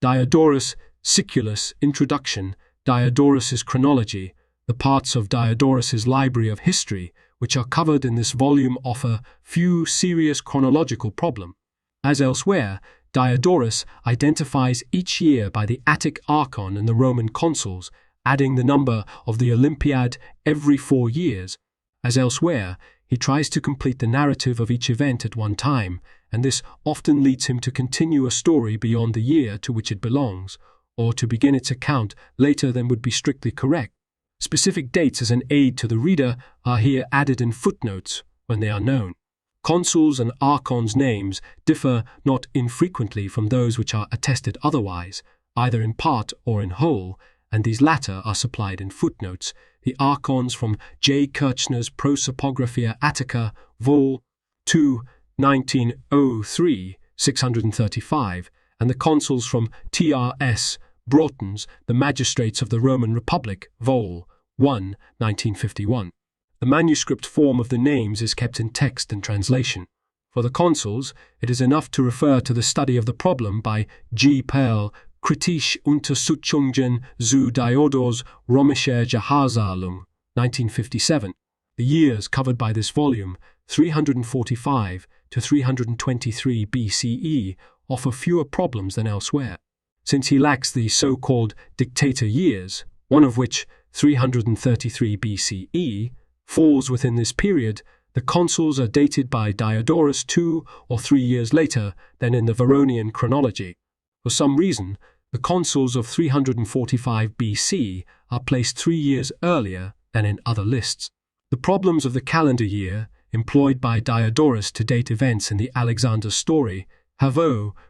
Diodorus Siculus Introduction, Diodorus's Chronology. The parts of Diodorus's Library of History which are covered in this volume offer few serious chronological problems. As elsewhere, Diodorus identifies each year by the Attic Archon and the Roman consuls, adding the number of the Olympiad every 4 years. As elsewhere, he tries to complete the narrative of each event at one time, and this often leads him to continue a story beyond the year to which it belongs, or to begin its account later than would be strictly correct. Specific dates as an aid to the reader are here added in footnotes when they are known. Consuls and archons' names differ not infrequently from those which are attested otherwise, either in part or in whole, and these latter are supplied in footnotes. The archons from J. Kirchner's Prosopographia Attica, Vol. 2, 1903, 635, and the consuls from T.R.S. Broughton's The Magistrates of the Roman Republic, Vol. 1, 1951. The manuscript form of the names is kept in text and translation. For the consuls, it is enough to refer to the study of the problem by G. Perl, Kritische Untersuchungen zu Diodors römischer Jahrzahlung, 1957. The years covered by this volume, 345 to 323 BCE, offer fewer problems than elsewhere. Since he lacks the so-called dictator years, one of which, 333 BCE, falls within this period, the consuls are dated by Diodorus 2 or 3 years later than in the Varronian chronology. For some reason, the consuls of 345 BC are placed 3 years earlier than in other lists. The problems of the calendar year, employed by Diodorus to date events in the Alexander story, have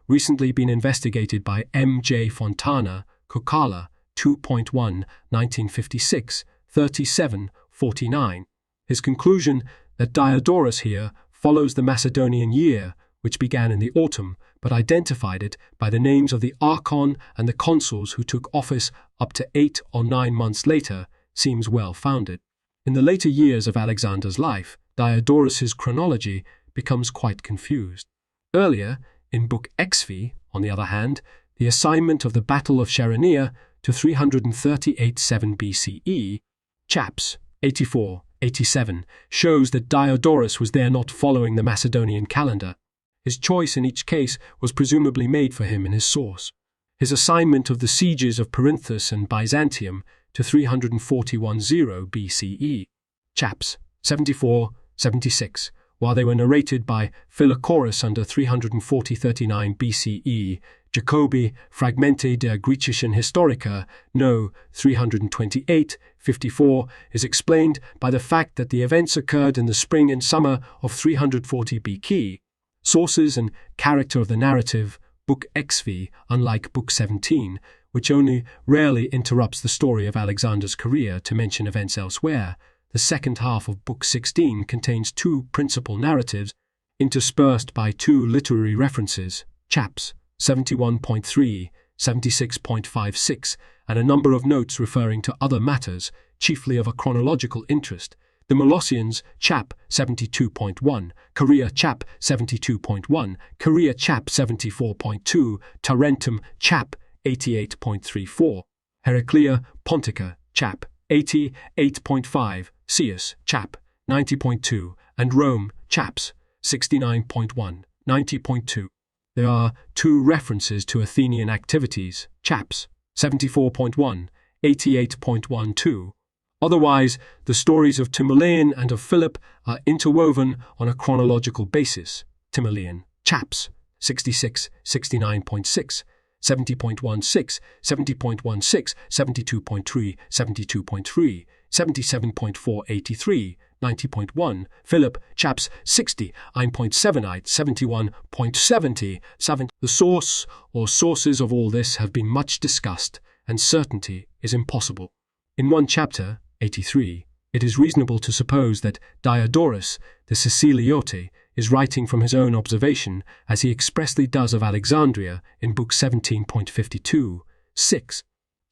recently been investigated by M. J. Fontana, Kokala, 2.1, 1956, 3749. His conclusion that Diodorus here follows the Macedonian year, which began in the autumn, but identified it by the names of the archon and the consuls who took office up to 8 or 9 months later, seems well-founded. In the later years of Alexander's life, Diodorus's chronology becomes quite confused. Earlier, in Book XVIII, on the other hand, the assignment of the Battle of Chaeronea to 338-7 BCE, chaps 84-87, shows that Diodorus was there not following the Macedonian calendar. His choice in each case was presumably made for him in his source. His assignment of the sieges of Perinthus and Byzantium to 341-0 BCE, chaps 74-76, while they were narrated by Philochorus under 340-39 BCE, Jacobi, Fragmente der Griechischen Historiker, No. 328-54, is explained by the fact that the events occurred in the spring and summer of 340 BC. Sources and character of the narrative, Book XVIII, unlike Book XVII, which only rarely interrupts the story of Alexander's career to mention events elsewhere. The second half of Book XVI contains 2 principal narratives, interspersed by 2 literary references, chaps 71.3, 76.56, and a number of notes referring to other matters, chiefly of a chronological interest. The Molossians, chap 72.1, Korea, chap 72.1, Korea, chap 74.2, Tarentum, chap 88.34, Heraclea Pontica, chap 88.5, Ceus, chap 90.2, and Rome, chaps 69.1, 90.2. There are 2 references to Athenian activities, chaps 74.1, 88.12. Otherwise, the stories of Timoleon and of Philip are interwoven on a chronological basis. Timoleon, chaps 66, 69.6, 70.16, 70.16, 72.3, 72.3, 77.4, 83, 90.1, Philip, chaps 60, 9.78, 71.70, 7. The source or sources of all this have been much discussed, and certainty is impossible. In one chapter, 83, it is reasonable to suppose that Diodorus, the Siciliote, is writing from his own observation, as he expressly does of Alexandria in Book 17.52, 6.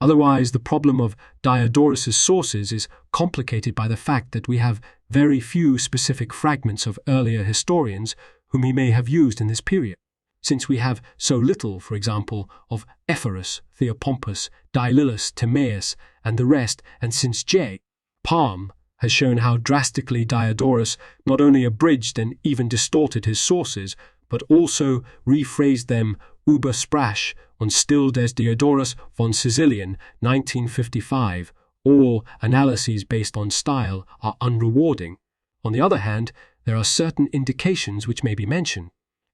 Otherwise, the problem of Diodorus's sources is complicated by the fact that we have very few specific fragments of earlier historians whom he may have used in this period. Since we have so little, for example, of Ephorus, Theopompus, Diodorus, Timaeus, and the rest, and since J. Palm has shown how drastically Diodorus not only abridged and even distorted his sources, but also rephrased them über Sprache und Stil des Diodorus von Sicilien, 1955, all analyses based on style are unrewarding. On the other hand, there are certain indications which may be mentioned.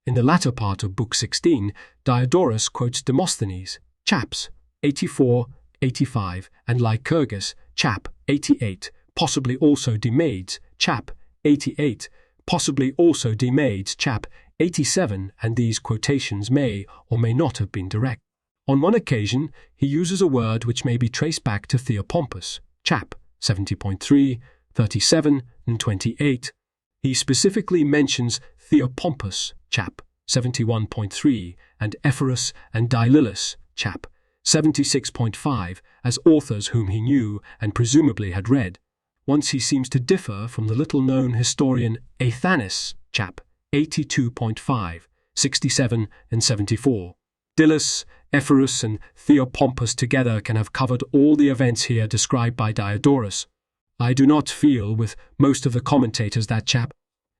In the latter part of Book 16, Diodorus quotes Demosthenes, chaps 84, 85, and Lycurgus, chap 88, possibly also Demades, chap 88, possibly also Demades, chap 87, and these quotations may or may not have been direct. On one occasion, he uses a word which may be traced back to Theopompus, chap 70.3, 37, and 28. He specifically mentions Theopompus, chap 71.3, and Ephorus and Diodorus, chap 76.5, as authors whom he knew and presumably had read. Once he seems to differ from the little-known historian Athanas, chap 82.5, 67, and 74. Diodorus, Ephorus, and Theopompus together can have covered all the events here described by Diodorus. I do not feel, with most of the commentators, that chap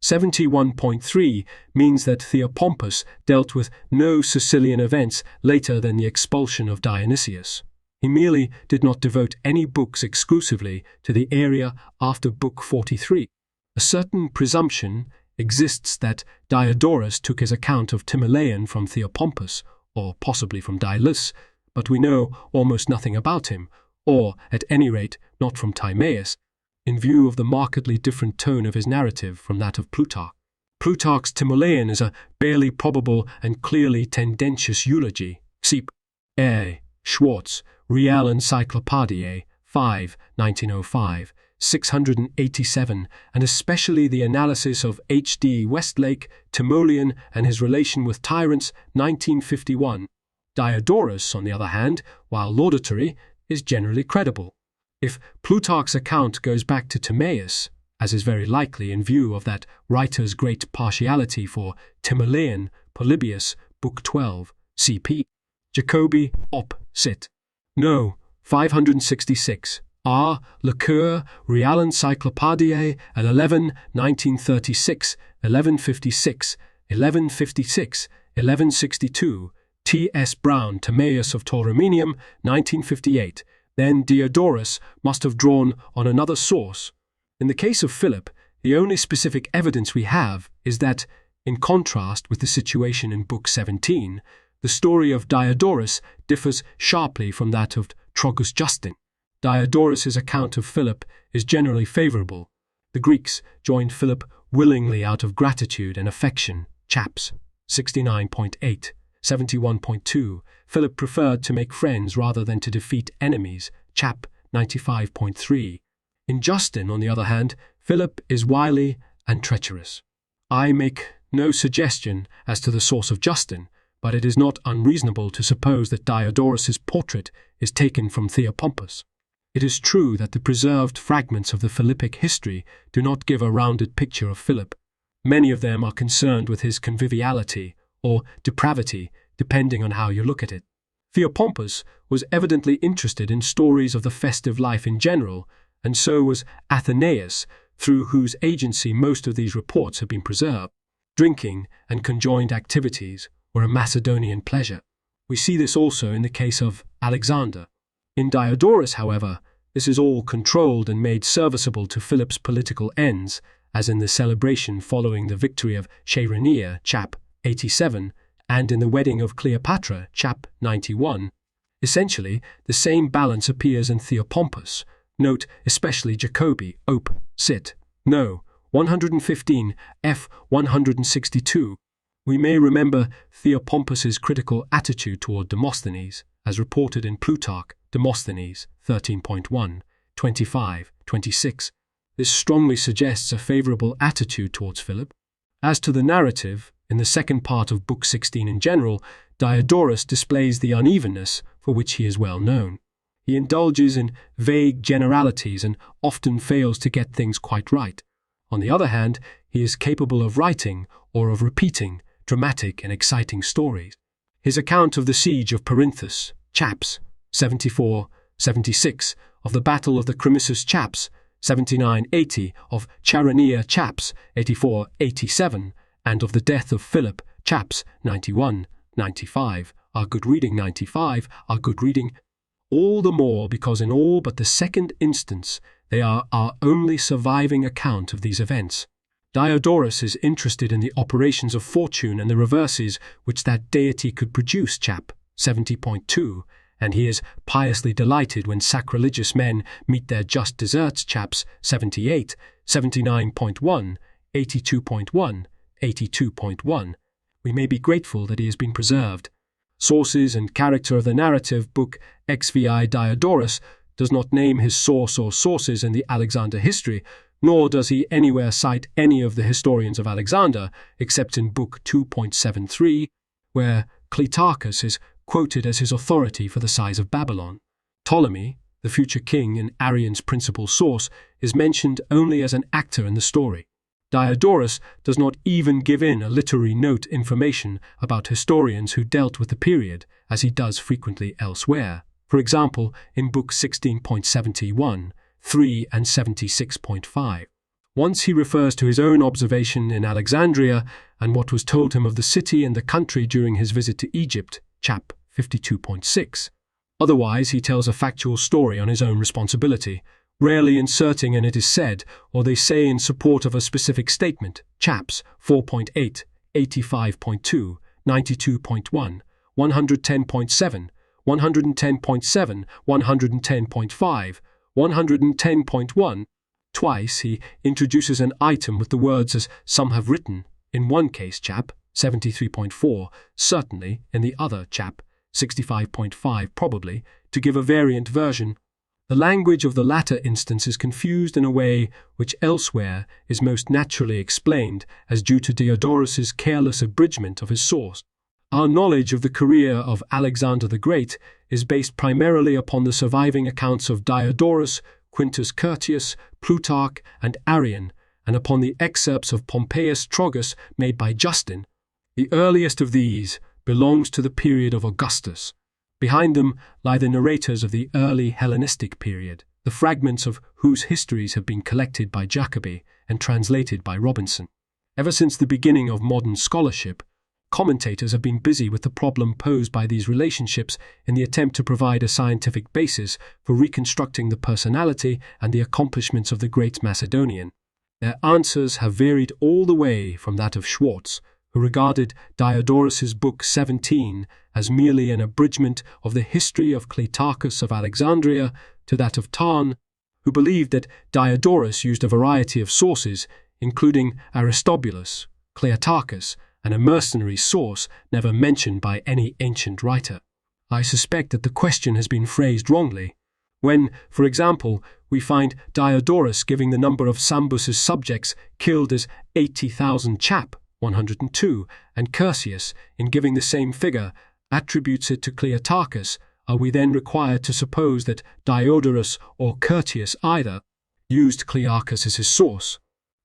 71.3 means that Theopompus dealt with no Sicilian events later than the expulsion of Dionysius. He merely did not devote any books exclusively to the area after Book 43. A certain presumption exists that Diodorus took his account of Timoleon from Theopompus, or possibly from Diodorus, but we know almost nothing about him, or, at any rate, not from Timaeus, in view of the markedly different tone of his narrative from that of Plutarch. Plutarch's Timoleon is a barely probable and clearly tendentious eulogy. Seep. A. Schwartz, Real Encyclopediae, 5, 1905, 687, and especially the analysis of H. D. Westlake, Timoleon, and his relation with tyrants, 1951. Diodorus, on the other hand, while laudatory, is generally credible. If Plutarch's account goes back to Timaeus, as is very likely in view of that writer's great partiality for Timoleon, Polybius, Book 12, cp. Jacobi, Op. Cit. No. 566. R. Lecoeur, Real Encyclopediae, and 11, 1936, 1156, 1156, 1162. T. S. Brown, Timaeus of Tauromenium, 1958. Then Diodorus must have drawn on another source. In the case of Philip, the only specific evidence we have is that, in contrast with the situation in Book 17, the story of Diodorus differs sharply from that of Trogus Justin. Diodorus's account of Philip is generally favorable. The Greeks joined Philip willingly out of gratitude and affection, chaps 69.8, 71.2. Philip preferred to make friends rather than to defeat enemies, chap 95.3. In Justin, on the other hand, Philip is wily and treacherous. I make no suggestion as to the source of Justin, but it is not unreasonable to suppose that Diodorus's portrait is taken from Theopompus. It is true that the preserved fragments of the Philippic history do not give a rounded picture of Philip. Many of them are concerned with his conviviality or depravity, depending on how you look at it. Theopompus was evidently interested in stories of the festive life in general, and so was Athenaeus, through whose agency most of these reports have been preserved. Drinking and conjoined activities were a Macedonian pleasure. We see this also in the case of Alexander. In Diodorus, however, this is all controlled and made serviceable to Philip's political ends, as in the celebration following the victory of Chaeronea, chap 87, and in the wedding of Cleopatra, chap 91. Essentially, the same balance appears in Theopompus. Note especially Jacobi, Op. Cit. No. 115, f. 162. We may remember Theopompus's critical attitude toward Demosthenes, as reported in Plutarch, Demosthenes, 13.1, 25, 26. This strongly suggests a favorable attitude towards Philip. As to the narrative, in the second part of Book 16 in general, Diodorus displays the unevenness for which he is well known. He indulges in vague generalities and often fails to get things quite right. On the other hand, he is capable of writing, or of repeating, dramatic and exciting stories. His account of the siege of Perinthus, chaps. 74-76, of the Battle of the Crimisus, chaps. 79-80, of Charonaea, chaps. 84-87, and of the death of Philip, chaps. 91-95, are good reading. 95 are good reading. All the more because in all but the second instance they are our only surviving account of these events. Diodorus is interested in the operations of fortune and the reverses which that deity could produce, chap. 70.2, and he is piously delighted when sacrilegious men meet their just deserts, chaps. 78, 79.1, 82.1, 82.1. We may be grateful that he has been preserved. Sources and character of the narrative book XVIII Diodorus does not name his source or sources in the Alexander history, nor does he anywhere cite any of the historians of Alexander, except in Book 2.73, where Cleitarchus is quoted as his authority for the size of Babylon. Ptolemy, the future king and Arrian's principal source, is mentioned only as an actor in the story. Diodorus does not even give in a literary note information about historians who dealt with the period, as he does frequently elsewhere. For example, in Book 16.71, 3 and 76.5. Once he refers to his own observation in Alexandria and what was told him of the city and the country during his visit to Egypt, chap. 52.6. Otherwise, he tells a factual story on his own responsibility, rarely inserting an "it is said" or "they say" in support of a specific statement, chaps. 4.8, 85.2, 92.1, 110.7, 110.7, 110.5, 110.1. Twice he introduces an item with the words "as some have written," in one case, chap. 73.4, certainly, in the other, chap. 65.5, probably, to give a variant version. The language of the latter instance is confused in a way which elsewhere is most naturally explained as due to Diodorus's careless abridgment of his source. Our knowledge of the career of Alexander the Great is based primarily upon the surviving accounts of Diodorus, Quintus Curtius, Plutarch, and Arrian, and upon the excerpts of Pompeius Trogus made by Justin. The earliest of these belongs to the period of Augustus. Behind them lie the narrators of the early Hellenistic period, the fragments of whose histories have been collected by Jacobi and translated by Robinson. Ever since the beginning of modern scholarship, commentators have been busy with the problem posed by these relationships in the attempt to provide a scientific basis for reconstructing the personality and the accomplishments of the great Macedonian. Their answers have varied all the way from that of Schwartz, who regarded Diodorus's Book 17 as merely an abridgment of the history of Cleitarchus of Alexandria, to that of Tarn, who believed that Diodorus used a variety of sources, including Aristobulus, Cleitarchus, and a mercenary source never mentioned by any ancient writer. I suspect that the question has been phrased wrongly. When, for example, we find Diodorus giving the number of Sambus's subjects killed as 80,000 chap, 102, and Curtius, in giving the same figure, attributes it to Cleitarchus, are we then required to suppose that Diodorus or Curtius either used Cleitarchus as his source?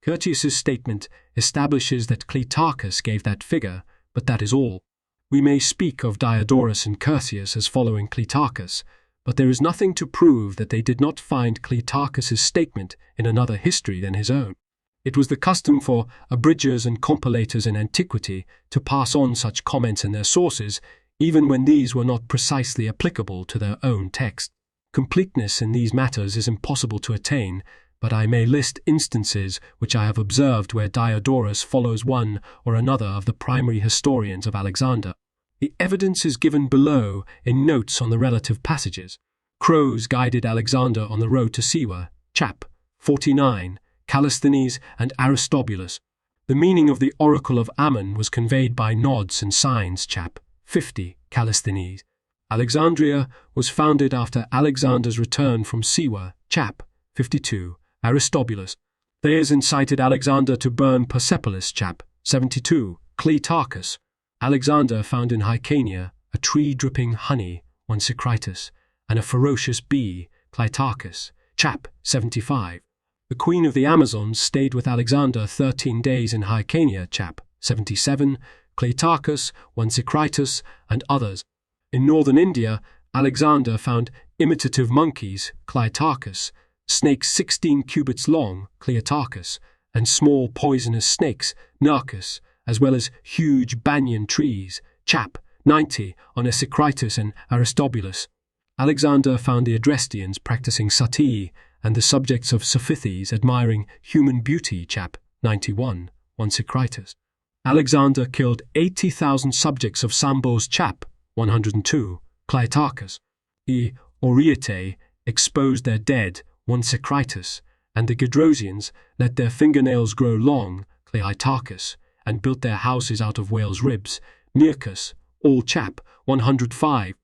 Curtius's statement establishes that Cleitarchus gave that figure, but that is all. We may speak of Diodorus and Curtius as following Cleitarchus, but there is nothing to prove that they did not find Cleitarchus's statement in another history than his own. It was the custom for abridgers and compilators in antiquity to pass on such comments in their sources, even when these were not precisely applicable to their own text. Completeness in these matters is impossible to attain, but I may list instances which I have observed where Diodorus follows one or another of the primary historians of Alexander. The evidence is given below in notes on the relative passages. Crows guided Alexander on the road to Siwa, chap. 49, Callisthenes and Aristobulus. The meaning of the oracle of Ammon was conveyed by nods and signs, chap. 50, Callisthenes. Alexandria was founded after Alexander's return from Siwa, chap. 52, Aristobulus. Thayer incited Alexander to burn Persepolis, chap. 72, Cleitarchus. Alexander found in Hyrcania a tree dripping honey, one Sicritus, and a ferocious bee, Cleitarchus, chap. 75. The queen of the Amazons stayed with Alexander 13 days in Hyrcania, chap. 77, Cleitarchus, Onesicritus, and others. In northern India, Alexander found imitative monkeys, Cleitarchus, snakes 16 cubits long, Cleitarchus, and small poisonous snakes, Narcus, as well as huge banyan trees, Chap. 90, Onesicritus and Aristobulus. Alexander found the Adrestians practicing sati and the subjects of Sophithes admiring human beauty, Chap. 91, Onesicritus. Alexander killed 80,000 subjects of Sambos, Chap. 102, Cleitarchus. The Oreatae exposed their dead, Onesicritus, and the Gedrosians let their fingernails grow long, Cleitarchus, and built their houses out of whales' ribs, Nearchus, all Chap. 105.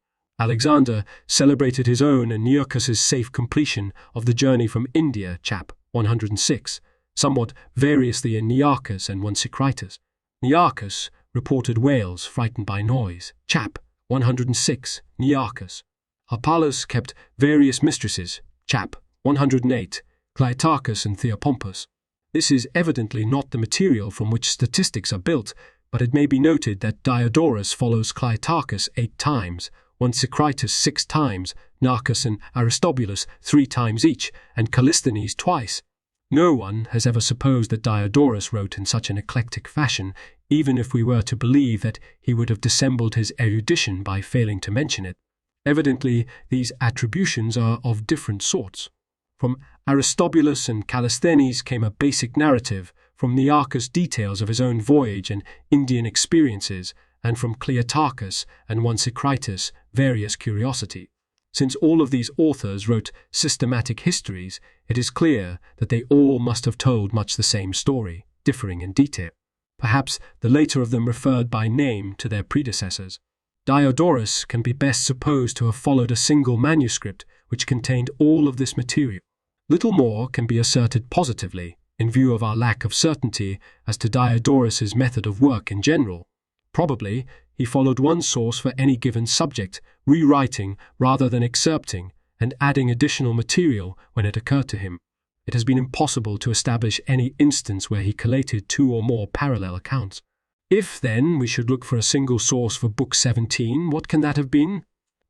Alexander celebrated his own and Nearchus's safe completion of the journey from India, Chap. 106, somewhat variously in Nearchus and Onesicritus. Nearchus reported whales frightened by noise, Chap. 106, Nearchus. Harpalus kept various mistresses, Chap. 108, Cleitarchus and Theopompus. This is evidently not the material from which statistics are built, but it may be noted that Diodorus follows Cleitarchus 8 times, Onesicritus 6 times, Narcus and Aristobulus 3 times each, and Callisthenes twice. No one has ever supposed that Diodorus wrote in such an eclectic fashion, even if we were to believe that he would have dissembled his erudition by failing to mention it. Evidently, these attributions are of different sorts. From Aristobulus and Callisthenes came a basic narrative, from Nearchus details of his own voyage and Indian experiences, and from Cleitarchus and Onesicritus various curiosity. Since all of these authors wrote systematic histories, it is clear that they all must have told much the same story, differing in detail. Perhaps the later of them referred by name to their predecessors. Diodorus can be best supposed to have followed a single manuscript which contained all of this material. Little more can be asserted positively, in view of our lack of certainty as to Diodorus's method of work in general. Probably, he followed one source for any given subject, rewriting rather than excerpting, and adding additional material when it occurred to him. It has been impossible to establish any instance where he collated 2 or more parallel accounts. If, then, we should look for a single source for Book 17, what can that have been?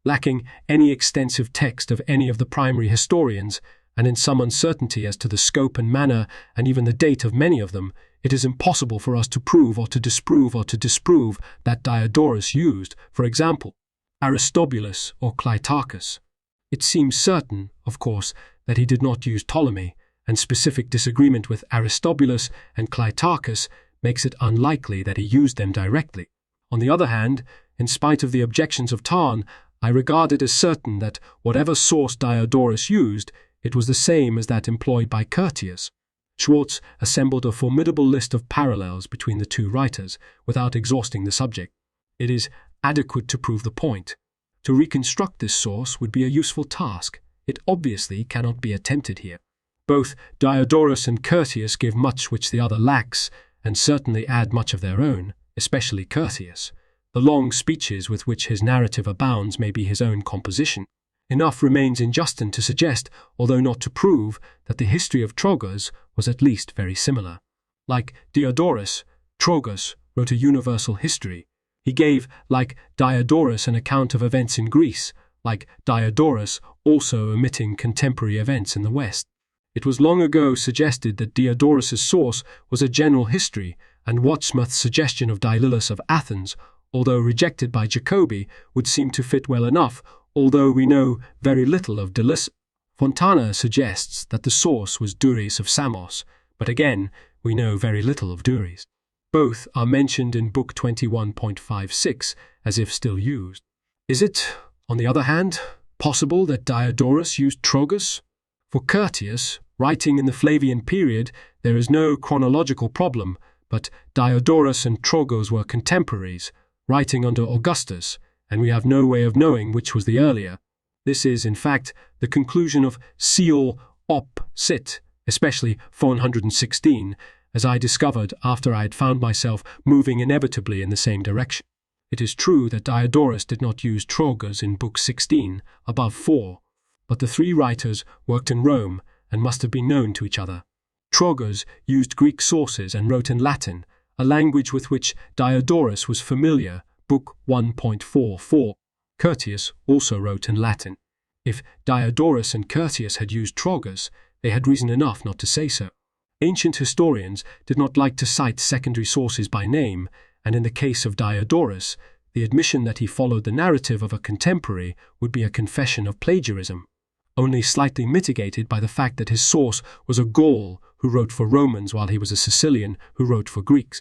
Lacking any extensive text of any of the primary historians, and in some uncertainty as to the scope and manner and even the date of many of them, it is impossible for us to prove or to disprove that Diodorus used, for example, Aristobulus or Cleitarchus. It seems certain, of course, that he did not use Ptolemy, and specific disagreement with Aristobulus and Cleitarchus makes it unlikely that he used them directly. On the other hand, in spite of the objections of Tarn, I regard it as certain that whatever source Diodorus used, it was the same as that employed by Curtius. Schwartz assembled a formidable list of parallels between the 2 writers without exhausting the subject. It is adequate to prove the point. To reconstruct this source would be a useful task. It obviously cannot be attempted here. Both Diodorus and Curtius give much which the other lacks, and certainly add much of their own, especially Curtius. The long speeches with which his narrative abounds may be his own composition. Enough remains in Justin to suggest, although not to prove, that the history of Trogus was at least very similar. Like Diodorus, Trogus wrote a universal history. He gave, like Diodorus, an account of events in Greece, like Diodorus also omitting contemporary events in the West. It was long ago suggested that Diodorus's source was a general history, and Wattsmouth's suggestion of Dilillus of Athens, although rejected by Jacobi, would seem to fit well enough, although we know very little of Dilillus. Fontana suggests that the source was Duris of Samos, but again, we know very little of Duris. Both are mentioned in Book 21.56 as if still used. Is it, on the other hand, possible that Diodorus used Trogus? For Curtius, writing in the Flavian period, there is no chronological problem, but Diodorus and Trogus were contemporaries, writing under Augustus, and we have no way of knowing which was the earlier. This is, in fact, the conclusion of Seal Op. Cit., especially 416, as I discovered after I had found myself moving inevitably in the same direction. It is true that Diodorus did not use Trogus in Book 16, above 4, but the 3 writers worked in Rome and must have been known to each other. Trogus used Greek sources and wrote in Latin, a language with which Diodorus was familiar, Book 1.44. Curtius also wrote in Latin. If Diodorus and Curtius had used Trogus, they had reason enough not to say so. Ancient historians did not like to cite secondary sources by name, and in the case of Diodorus, the admission that he followed the narrative of a contemporary would be a confession of plagiarism, only slightly mitigated by the fact that his source was a Gaul who wrote for Romans while he was a Sicilian who wrote for Greeks.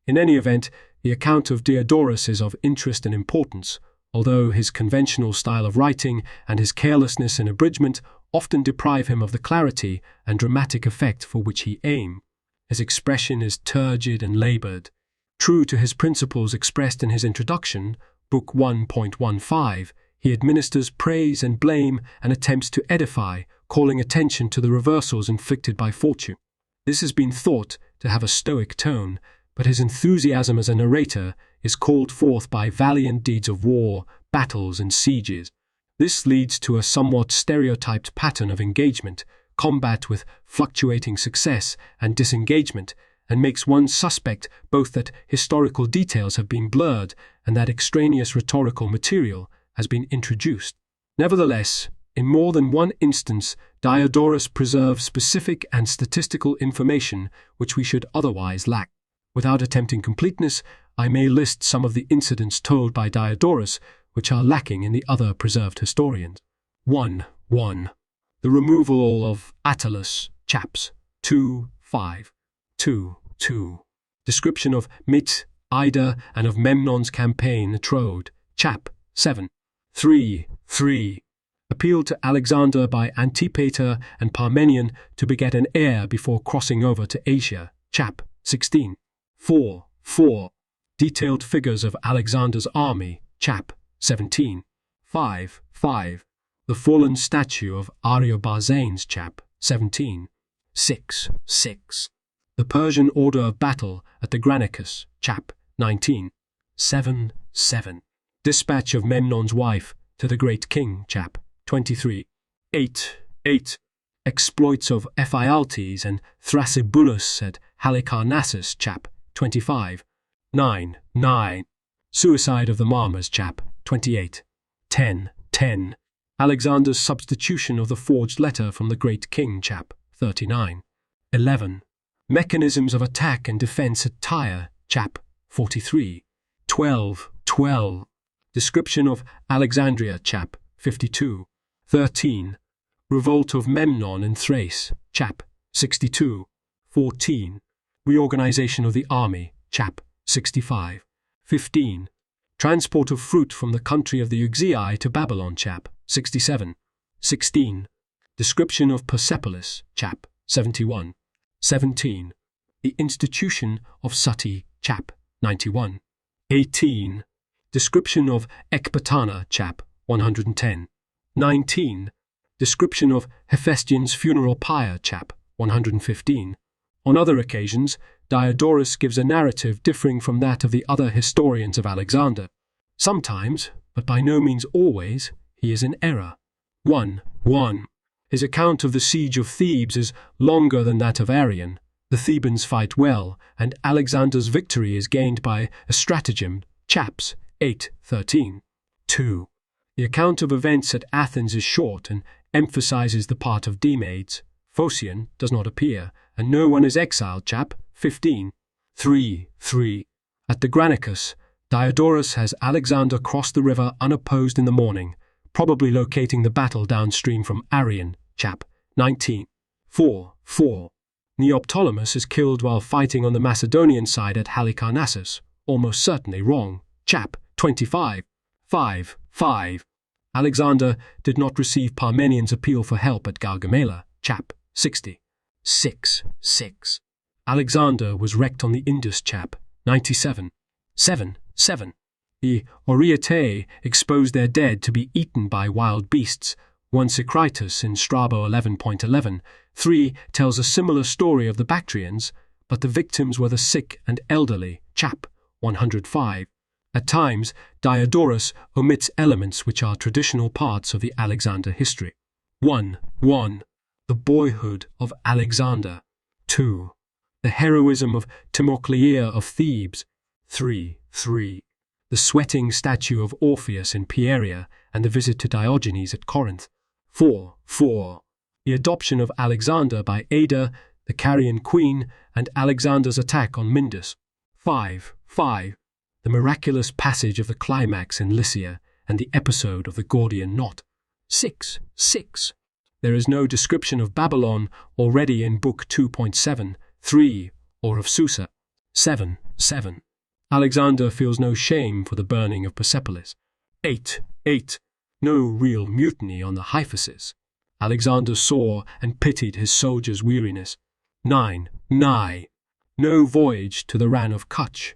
In any event, the account of Diodorus is of interest and importance, although his conventional style of writing and his carelessness in abridgment often deprive him of the clarity and dramatic effect for which he aimed. His expression is turgid and labored. True to his principles expressed in his introduction, Book 1.15, he administers praise and blame and attempts to edify, calling attention to the reversals inflicted by fortune. This has been thought to have a stoic tone, but his enthusiasm as a narrator is called forth by valiant deeds of war, battles, and sieges. This leads to a somewhat stereotyped pattern of engagement, combat with fluctuating success and disengagement, and makes one suspect both that historical details have been blurred and that extraneous rhetorical material has been introduced. Nevertheless, in more than one instance, Diodorus preserves specific and statistical information which we should otherwise lack. Without attempting completeness, I may list some of the incidents told by Diodorus which are lacking in the other preserved historians. 1. The removal of Attalus, chaps. 2. 5. 2. Description of Mit, Ida, and of Memnon's campaign Troad, chap. 7. 3. Appeal to Alexander by Antipater and Parmenion to beget an heir before crossing over to Asia, chap. 16. 4. Detailed figures of Alexander's army, chap. 17. 5. The fallen statue of Ariobarzanes, chap. 17. 6. The Persian order of battle at the Granicus, chap. 19. 7. Dispatch of Memnon's wife to the great king, chap. 23. 8. Exploits of Ephialtes and Thrasybulus at Halicarnassus, chap. 25. 9. Suicide of the Marmars, chap. 28. 10. Alexander's substitution of the forged letter from the great king, chap. 39. 11. Mechanisms of attack and defense at Thayer, chap. 43. 12. Description of Alexandria, chap. 52. 13. Revolt of Memnon in Thrace, chap. 62. 14. Reorganization of the army, chap. 65. 15. Transport of fruit from the country of the XVIII to Babylon, chap. 67. 16. Description of Persepolis, chap. 71. 17. The institution of Sati, chap. 91. 18. Description of Ecbatana, chap. 110. 19. Description of Hephaestion's funeral pyre, chap. 115. On other occasions, Diodorus gives a narrative differing from that of the other historians of Alexander. Sometimes, but by no means always, he is in error. 1. His account of the siege of Thebes is longer than that of Arrian. The Thebans fight well, and Alexander's victory is gained by a stratagem, chaps. 8:13. 2. The account of events at Athens is short and emphasizes the part of Demades. Phocion does not appear, and no one is exiled, chap. 15. 3. At the Granicus, Diodorus has Alexander cross the river unopposed in the morning, probably locating the battle downstream from Arrian, chap. 19. 4. Neoptolemus is killed while fighting on the Macedonian side at Halicarnassus, almost certainly wrong, chap. 25. 5. Alexander did not receive Parmenion's appeal for help at Gaugamela, chap. 60. 6. Alexander was wrecked on the Indus, chap. 97. 7. The Oreatae exposed their dead to be eaten by wild beasts. 1 Secretus in Strabo 11.11. 3 tells a similar story of the Bactrians, but the victims were the sick and elderly, chap. 105. At times, Diodorus omits elements which are traditional parts of the Alexander history. 1. The boyhood of Alexander. 2. the heroism of Timoclea of Thebes. 3. The sweating statue of Orpheus in Pieria and the visit to Diogenes at Corinth. 4. The adoption of Alexander by Ada, the Carian queen, and Alexander's attack on Mindus. 5. The miraculous passage of the climax in Lycia and the episode of the Gordian knot. 6. There is no description of Babylon already in Book 2.7, 3, or of Susa. 7. Alexander feels no shame for the burning of Persepolis. 8. No real mutiny on the Hyphasis. Alexander saw and pitied his soldiers' weariness. 9. No voyage to the Ran of Kutch.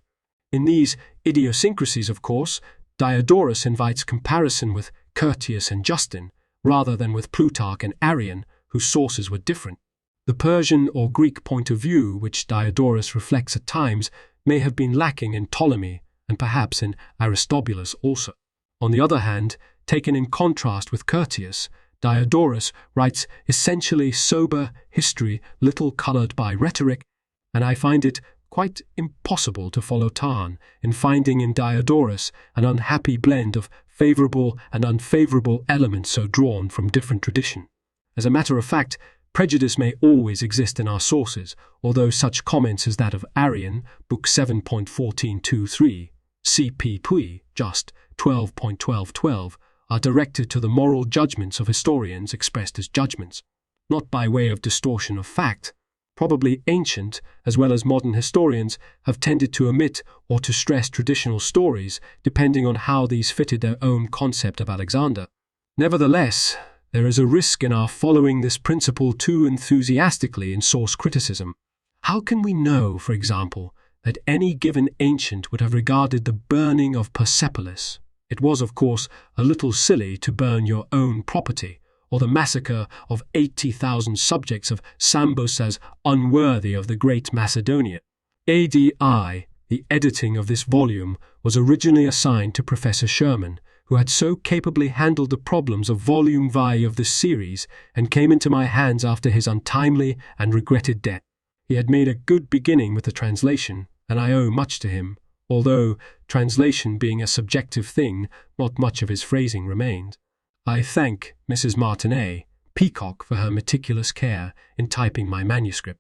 In these idiosyncrasies, of course, Diodorus invites comparison with Curtius and Justin, rather than with Plutarch and Arrian, whose sources were different. The Persian or Greek point of view, which Diodorus reflects at times, may have been lacking in Ptolemy, and perhaps in Aristobulus also. On the other hand, taken in contrast with Curtius, Diodorus writes essentially sober history, little coloured by rhetoric, and I find it quite impossible to follow Tarn in finding in Diodorus an unhappy blend of favourable and unfavourable elements so drawn from different tradition. As a matter of fact, prejudice may always exist in our sources, although such comments as that of Arrian, Book 7.1423, C.P. Puy, just 12.1212, are directed to the moral judgments of historians expressed as judgments, not by way of distortion of fact. Probably ancient, as well as modern historians, have tended to omit or to stress traditional stories, depending on how these fitted their own concept of Alexander. Nevertheless, there is a risk in our following this principle too enthusiastically in source criticism. How can we know, for example, that any given ancient would have regarded the burning of Persepolis? It was, of course, a little silly to burn your own property, or the massacre of 80,000 subjects of Sambos as unworthy of the great Macedonia. ADI, the editing of this volume, was originally assigned to Professor Sherman, who had so capably handled the problems of Volume V of this series and came into my hands after his untimely and regretted death. He had made a good beginning with the translation, and I owe much to him, although, translation being a subjective thing, not much of his phrasing remained. I thank Mrs. Martinet, Peacock, for her meticulous care in typing my manuscript.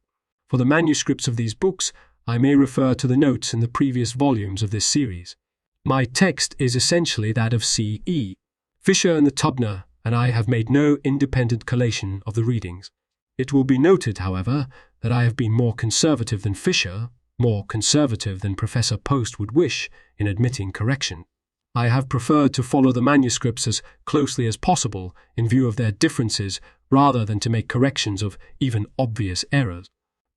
For the manuscripts of these books, I may refer to the notes in the previous volumes of this series. My text is essentially that of C.E. Fisher and the Tubner, and I have made no independent collation of the readings. It will be noted, however, that I have been more conservative than Fisher, more conservative than Professor Post would wish in admitting correction. I have preferred to follow the manuscripts as closely as possible in view of their differences rather than to make corrections of even obvious errors.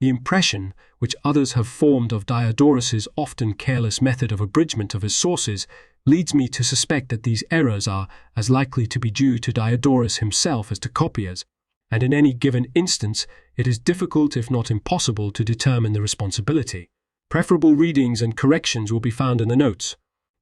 The impression which others have formed of Diodorus's often careless method of abridgment of his sources leads me to suspect that these errors are as likely to be due to Diodorus himself as to copiers, and in any given instance it is difficult if not impossible to determine the responsibility. Preferable readings and corrections will be found in the notes.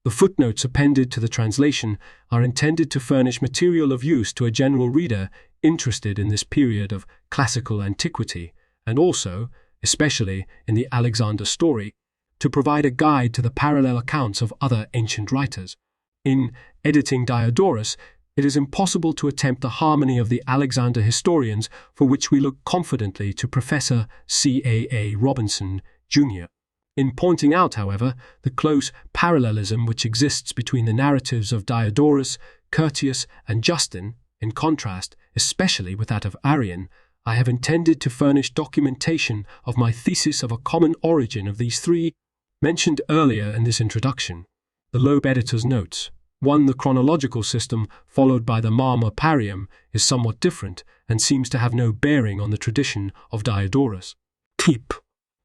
The footnotes appended to the translation are intended to furnish material of use to a general reader interested in this period of classical antiquity, and also, especially in the Alexander story, to provide a guide to the parallel accounts of other ancient writers. In editing Diodorus, it is impossible to attempt the harmony of the Alexander historians, for which we look confidently to Professor C.A.A. Robinson, Jr. In pointing out, however, the close parallelism which exists between the narratives of Diodorus, Curtius, and Justin, in contrast, especially with that of Arrian, I have intended to furnish documentation of my thesis of a common origin of these three, mentioned earlier in this introduction. The Loeb editor's notes. 1. The chronological system, followed by the Marmor Parium, is somewhat different and seems to have no bearing on the tradition of Diodorus. Tip.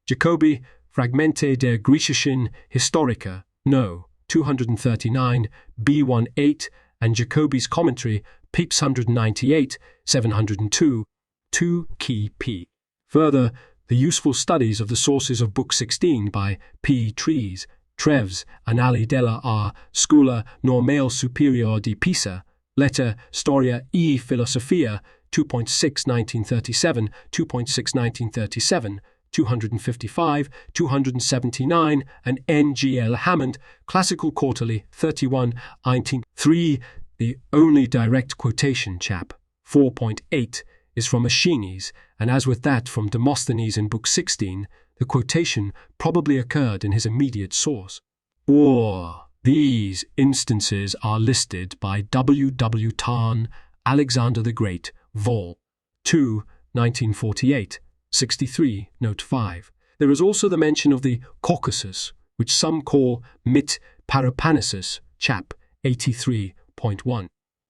Jacobi, Fragmente der Griechischen Historiker, No. 239, B18, and Jacobi's commentary, Pepys 198, 702, 2 Key P. Further, the useful studies of the sources of Book 16 by P. Treves, Treves, Annali della R. Scuola Normale Superiore di Pisa, Letter Storia e Filosofia, 2.6 1937, 2.6 1937, 255, 279, and N.G.L. Hammond, Classical Quarterly, 31, 1903. The only direct quotation, chap 4.8, is from Aeschines, and as with that from Demosthenes in Book 16, the quotation probably occurred in his immediate source. Or these instances are listed by W. W. Tarn, Alexander the Great, Vol. 2, 1948, 63, Note 5. There is also the mention of the Caucasus, which some call Mit Parapanesus, chap 83.1.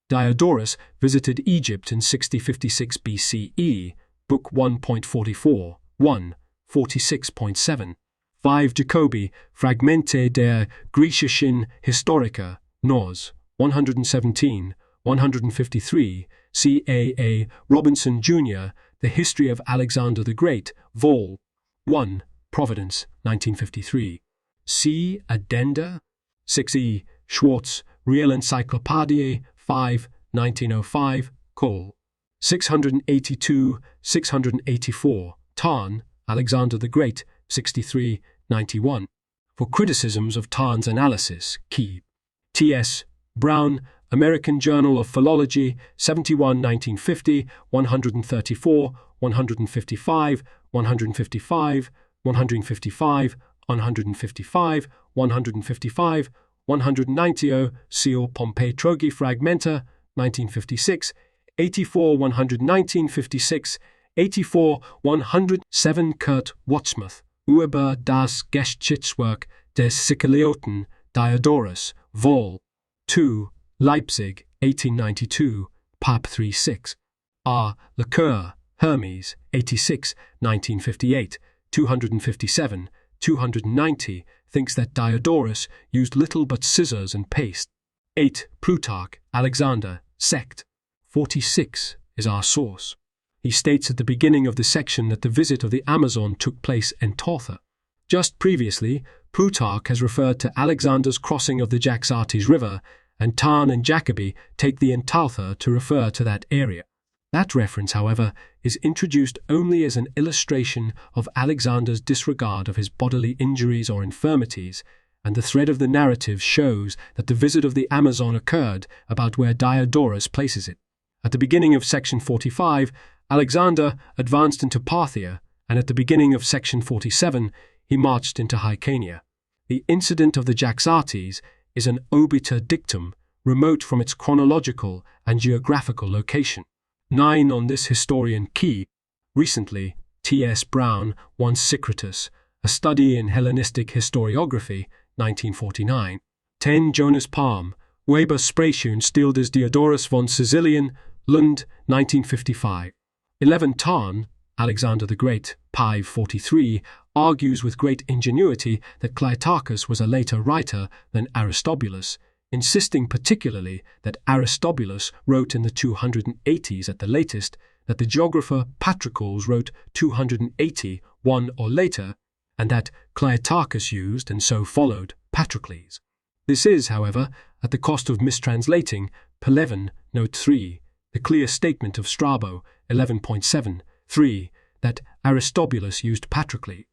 Diodorus visited Egypt in 6056 BCE, Book 1.44, 1, 46.7. 5 Jacobi, Fragmente der Griechischen Historiker, Nos. 117, 153, C.A.A. Robinson, Jr., The History of Alexander the Great, Vol. 1, Providence, 1953. C. Addenda. 6e. Schwartz, Real Encyclopædiae, 5, 1905, Col. 682, 684, Tarn, Alexander the Great, 63, 91. For criticisms of Tarn's analysis, key. T.S. Brown, American Journal of Philology, 71, 1950, 134, 155, 155, 155, 155, 155, 190, Seal Pompey Trogi Fragmenta, 1956, 84, 11956, 84, 107 Kurt Watsmuth, Über das Geschichtswerk des Siculioten Diodorus, Vol. 2, Leipzig, 1892, Pap 36. R. Lecoeur, Hermes, 86, 1958, 257, 290, thinks that Diodorus used little but scissors and paste. 8. Plutarch, Alexander, Sect. 46 is our source. He states at the beginning of the section that the visit of the Amazon took place in Thayer. Just previously, Plutarch has referred to Alexander's crossing of the Jaxartes River, and Tarn and Jacobi take the Enthalther to refer to that area. That reference, however, is introduced only as an illustration of Alexander's disregard of his bodily injuries or infirmities, and the thread of the narrative shows that the visit of the Amazon occurred about where Diodorus places it. At the beginning of section 45, Alexander advanced into Parthia, and at the beginning of section 47, he marched into Hyrcania. The incident of the Jaxartes is an obiter dictum, remote from its chronological and geographical location. 9 on this historian key. Recently, T.S. Brown, 1 Secretus, A Study in Hellenistic Historiography, 1949. 10 Jonas Palm, Weber Sprechung Stil des Diodorus von Sicilien, Lund, 1955. 11 Tarn, Alexander the Great, Pi 43, argues with great ingenuity that Cleitarchus was a later writer than Aristobulus, insisting particularly that Aristobulus wrote in the 280s at the latest, that the geographer Patroclus wrote 280, one or later, and that Cleitarchus used and so followed Patrocles. This is, however, at the cost of mistranslating Pelevin, note 3, the clear statement of Strabo, 11.7, 3, that Aristobulus used Patrocles.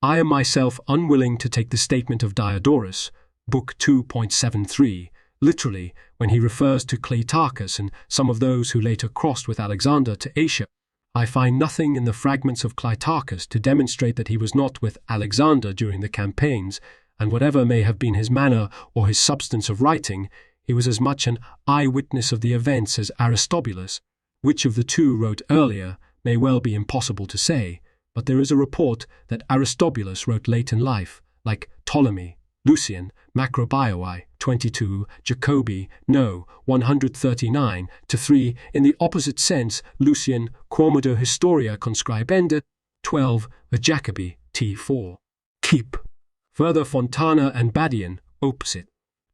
I am myself unwilling to take the statement of Diodorus, Book 2.73, literally when he refers to Cleitarchus and some of those who later crossed with Alexander to Asia. I find nothing in the fragments of Cleitarchus to demonstrate that he was not with Alexander during the campaigns, and whatever may have been his manner or his substance of writing, he was as much an eyewitness of the events as Aristobulus. Which of the two wrote earlier may well be impossible to say, but there is a report that Aristobulus wrote late in life, like Ptolemy, Lucian, Macrobioi, 22, Jacobi, no, 139 to 3. In the opposite sense, Lucian, Quomodo Historia Conscribenda, 12, Jacobi, T4. Keep. Further Fontana and Badian, opposite.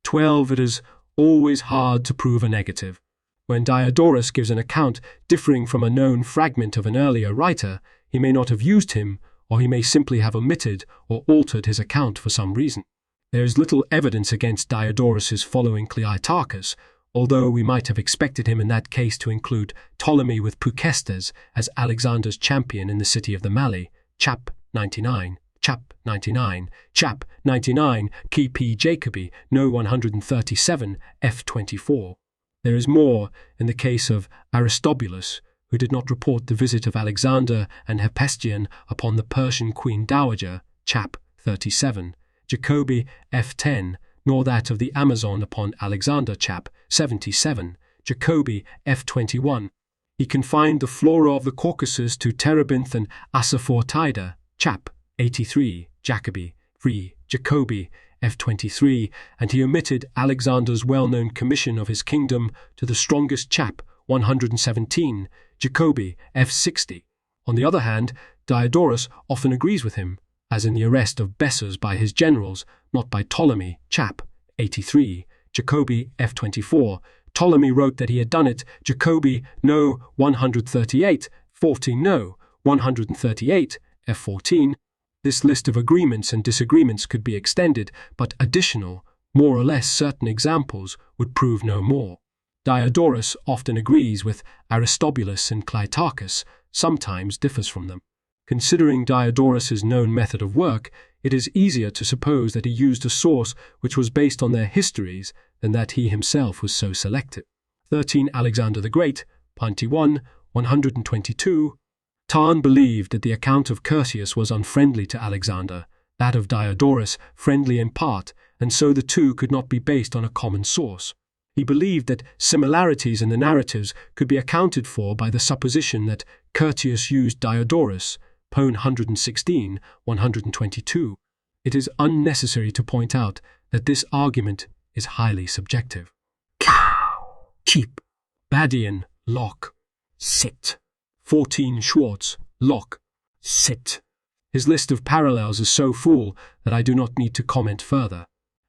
12. It is always hard to prove a negative. When Diodorus gives an account differing from a known fragment of an earlier writer, he may not have used him, or he may simply have omitted or altered his account for some reason. There is little evidence against Diodorus's following Cleitarchus, although we might have expected him in that case to include Ptolemy with Pukestes as Alexander's champion in the city of the Mali, chap 99, chap 99, chap 99, key P. Jacobi, no 137, f 24. There is more in the case of Aristobulus, who did not report the visit of Alexander and Hephaestion upon the Persian Queen Dowager, chap 37, Jacobi, f 10, nor that of the Amazon upon Alexander, chap 77, Jacobi, f 21. He confined the flora of the Caucasus to Terebinth and Asafoetida, chap 83, Jacobi, 3, Jacobi, f 23, and he omitted Alexander's well-known commission of his kingdom to the strongest chap 117, Jacobi, f 60. On the other hand, Diodorus often agrees with him, as in the arrest of Bessus by his generals, not by Ptolemy, chap 83, Jacobi, f 24. Ptolemy wrote that he had done it, Jacobi, no 138, 14 no 138, f 14. This list of agreements and disagreements could be extended, but additional, more or less certain examples would prove no more. Diodorus often agrees with Aristobulus and Cleitarchus, sometimes differs from them. Considering Diodorus's known method of work, it is easier to suppose that he used a source which was based on their histories than that he himself was so selective. 13. Alexander the Great, 91, 122. Tarn believed that the account of Curtius was unfriendly to Alexander, that of Diodorus friendly in part, and so the two could not be based on a common source. He believed that similarities in the narratives could be accounted for by the supposition that Curtius used Diodorus, Pone 116, 122. It is unnecessary to point out that this argument is highly subjective. Cow, keep, Badian, lock, sit. 14. Schwartz, lock, sit. His list of parallels is so full that I do not need to comment further.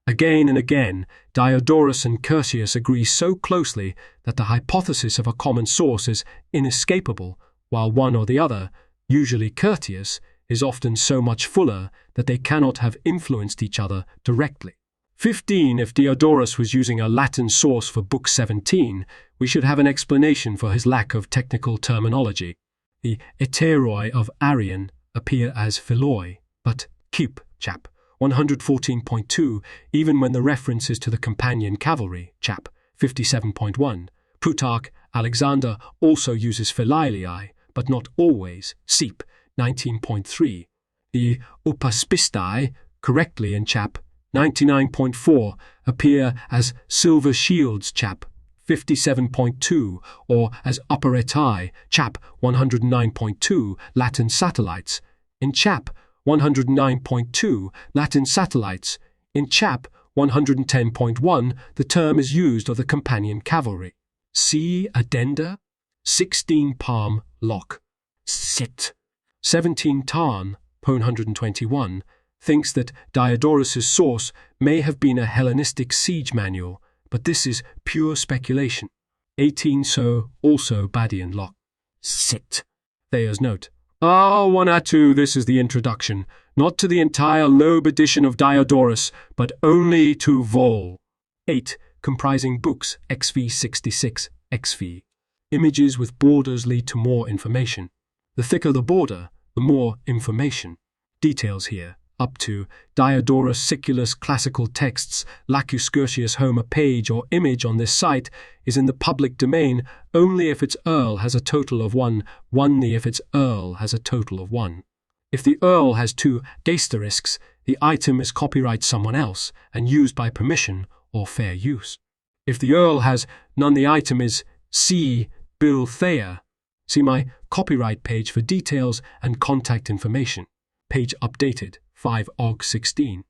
Again and again, Diodorus and Curtius agree so closely that the hypothesis of a common source is inescapable, while one or the other, usually Curtius, is often so much fuller that they cannot have influenced each other directly. 15. If Diodorus was using a Latin source for Book 17, we should have an explanation for his lack of technical terminology. The heteroi of Arian appear as philoi, but keep, chap 114.2, even when the reference is to the companion cavalry, chap 57.1. Plutarch, Alexander also uses phililii, but not always, Seep 19.3. The upaspistae, correctly in chap 99.4, appear as silver shields, chap 57.2, or as operetae, chap 109.2, Latin satellites. In chap 109.2, Latin satellites. In chap 110.1, the term is used of the companion cavalry. See addenda. 16. Palm, lock, sit. 17. Tarn, Pone 121, thinks that Diodorus's source may have been a Hellenistic siege manual, but this is pure speculation. 18. So, also Badian, lock, sit. Thayer's note. 1 this is the introduction, not to the entire Loeb edition of Diodorus, but only to Vol. 8, comprising books XV 66, XV. Images with borders lead to more information. The thicker the border, the more information. Details here, up to Diodorus Siculus classical texts, Lacus Curtius Homer page or image on this site is in the public domain only if its Earl has a total of 1, only if its Earl has a total of 1. If the Earl has 2 asterisks, the item is copyright someone else and used by permission or fair use. If the Earl has none, the item is C. Bill Thayer. See my copyright page for details and contact information. Page updated, 5 Og 16.